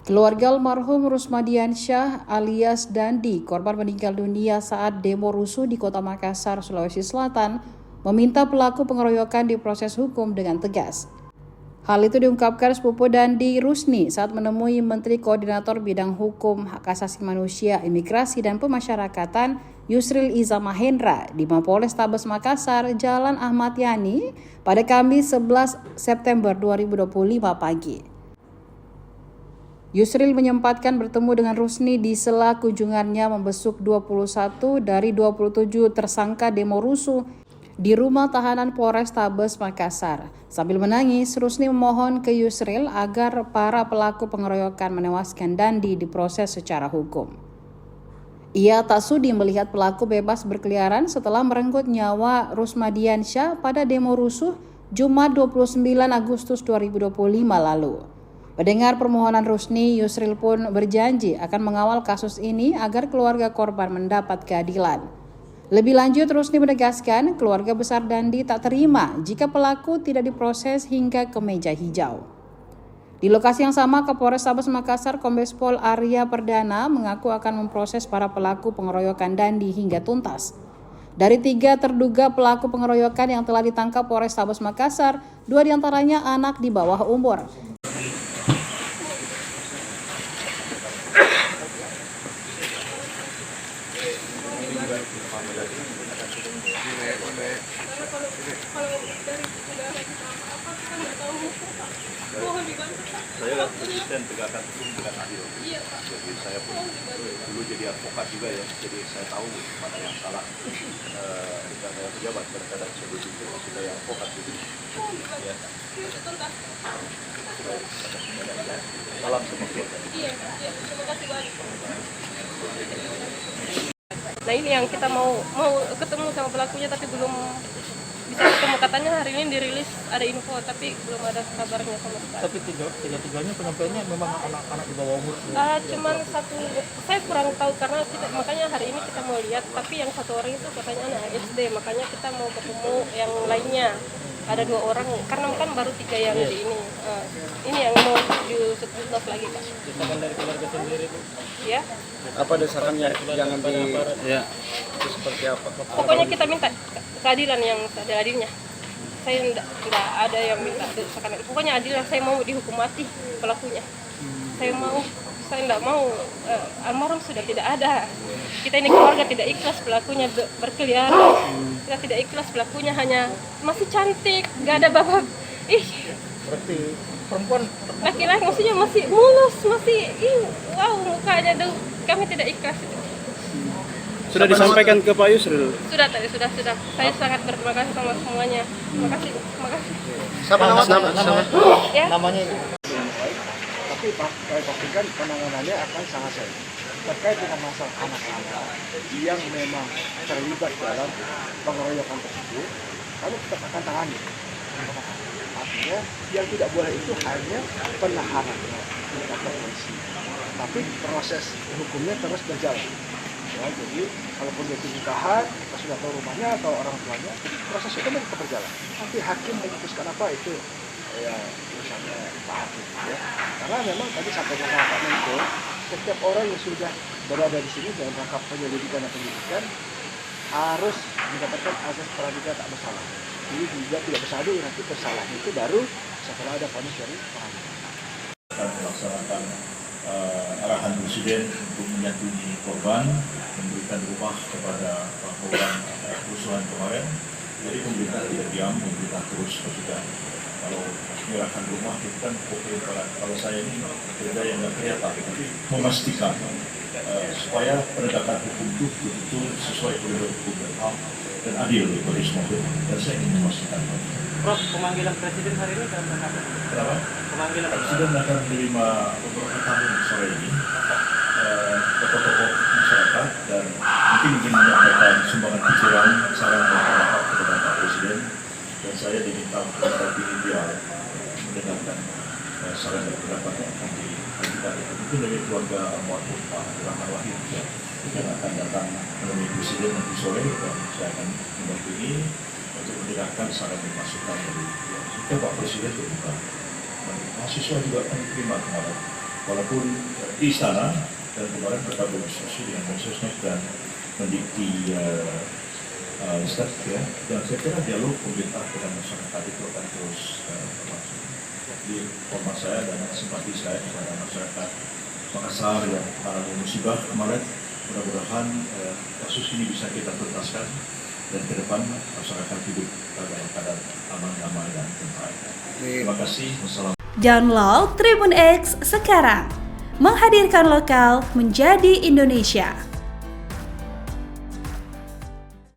Keluarga almarhum Rusmadiansyah alias Dandi, korban meninggal dunia saat demo rusuh di Kota Makassar, Sulawesi Selatan, meminta pelaku pengeroyokan diproses hukum dengan tegas. Hal itu diungkapkan sepupu Dandi Rusni saat menemui Menteri Koordinator Bidang Hukum, Hak Asasi Manusia, Imigrasi, dan Pemasyarakatan Yusril Iza Mahendra di Mapolres Tabes Makassar, Jalan Ahmad Yani pada Kamis 11 September 2025 pagi. Yusril menyempatkan bertemu dengan Rusni di sela kunjungannya membesuk 21 dari 27 tersangka demo rusuh di rumah tahanan Polres Tabes Makassar. Sambil menangis, Rusni memohon ke Yusril agar para pelaku pengeroyokan menewaskan Dandi diproses secara hukum. Ia tak sudi melihat pelaku bebas berkeliaran setelah merenggut nyawa Rusmadiansyah pada demo rusuh Jumat 29 Agustus 2025 lalu. Mendengar permohonan Rusni, Yusril pun berjanji akan mengawal kasus ini agar keluarga korban mendapat keadilan. Lebih lanjut, Rusni menegaskan keluarga besar Dandi tak terima jika pelaku tidak diproses hingga ke meja hijau. Di lokasi yang sama, Kapolres Tabes Makassar Kombes Pol Arya Perdana mengaku akan memproses para pelaku pengeroyokan Dandi hingga tuntas. Dari 3 terduga pelaku pengeroyokan yang telah ditangkap Polres Tabes Makassar, 2 diantaranya anak di bawah umur. Saya konsisten tegakkan hukum dengan adil. Jadi saya pun dulu jadi advokat juga ya, jadi saya tahu mana yang salah. Ketika saya pejabat kadang-kadang saya berpikir sudah yang advokat gitu. Ya. Salam semua keluarga. Terima kasih banyak. Nah ini yang kita mau ketemu sama pelakunya tapi belum bisa ketemu, katanya hari ini dirilis ada info tapi belum ada kabarnya sama sekali. Tapi tiga-tiganya penyampaiannya memang anak-anak di bawah umur. Cuman satu, saya kurang tahu karena makanya hari ini kita mau lihat, tapi yang satu orang itu katanya anak SD, makanya kita mau ketemu yang lainnya. Ada 2 orang karena kan baru 3 yang di ini. Ini yang mau diusut-usut lagi Kak. Desakan dari keluarga sendiri itu. Ya. Apa desakannya jangan di ya itu seperti apa? Pokoknya kita minta keadilan yang seadil-adilnya. Saya enggak ada yang minta desakan. Pokoknya adil, saya mau dihukum mati pelakunya. Saya enggak mau almarhum sudah tidak ada. Kita ini keluarga tidak ikhlas pelakunya berkeliaran. Kita tidak ikhlas pelakunya hanya masih cantik, enggak ada babak. Berarti perempuan Laki-laki maksudnya masih mulus, masih wow mukanya tuh, kami tidak ikhlas. Sudah disampaikan ke Pak Yusril? Sudah. Saya sangat berterima kasih sama semuanya. Terima kasih. Sama. Ya. namanya itu. Tapi pastikan penanganannya akan sangat serius terkait dengan masalah anak-anak yang memang terlibat dalam pengeroyokan tersebut. Kami tetap akan tangani. Artinya yang tidak boleh itu hanya penahanannya di kantor polisi, tapi proses hukumnya terus berjalan. Ya, jadi kalaupun dia ditahan, kita sudah tahu rumahnya atau orang tuanya, proses hukumnya tetap berjalan. Nanti hakim memutuskan apa itu ya urusannya Pak Hakim ya. Karena memang tadi sampaikan sama Pak Menko, setiap orang yang sudah berada di sini dalam rangka penyelidikan dan penyidikan harus mendapatkan asas praduga tak bersalah. Jadi juga tidak bersalah dulu, nanti bersalah itu baru setelah ada vonis dari pengadilan. Akan melaksanakan arahan Presiden untuk menyantuni korban, memberikan rumah kepada korban kerusuhan kemarin. Jadi pemerintah tidak diam, pemerintah terus bekerja. Kalau menyerahkan rumah itu kan kalau saya ini kerja yang nggak kelihatan, tapi memastikan supaya penegakan hukum itu betul sesuai koridor hukum dan HAM dan adil bagi semua pihak. Dan saya ingin memastikan. Prof, pemanggilan presiden hari ini dalam rangka apa? Kenapa? Pemanggilan Presiden akan menerima beberapa tamu sore ini tokoh-tokoh masyarakat dan mungkin ingin menyampaikan sumbangan pikiran, saran dan pendapat kepada Pak Presiden, dan saya diminta untuk mendampingi dia mendengarkan saran dan pendapat yang akan diberikan. Itu dari keluarga almarhum Pak Rahman Wahid yang akan datang menemui Presiden nanti sore, dan saya akan mendampingi untuk mendengarkan saran dan masukan dari Pak Presiden terbuka. Mahasiswa juga akan diterima kemarin walaupun di istana dan kemarin mereka berdiskusi dengan Mensesnek dan mendikti Stat ya, dan saya kira dialog pemerintah dengan masyarakat itu akan terus berlangsung. Jadi hormat saya dan simpati saya kepada masyarakat Makassar yang mengalami musibah kemarin, mudah-mudahan kasus ini bisa kita tuntaskan dan ke depan masyarakat hidup dalam keadaan aman, damai dan tentram. Terima kasih. Wassalamualaikum. Download Tribun X sekarang, menghadirkan lokal menjadi Indonesia.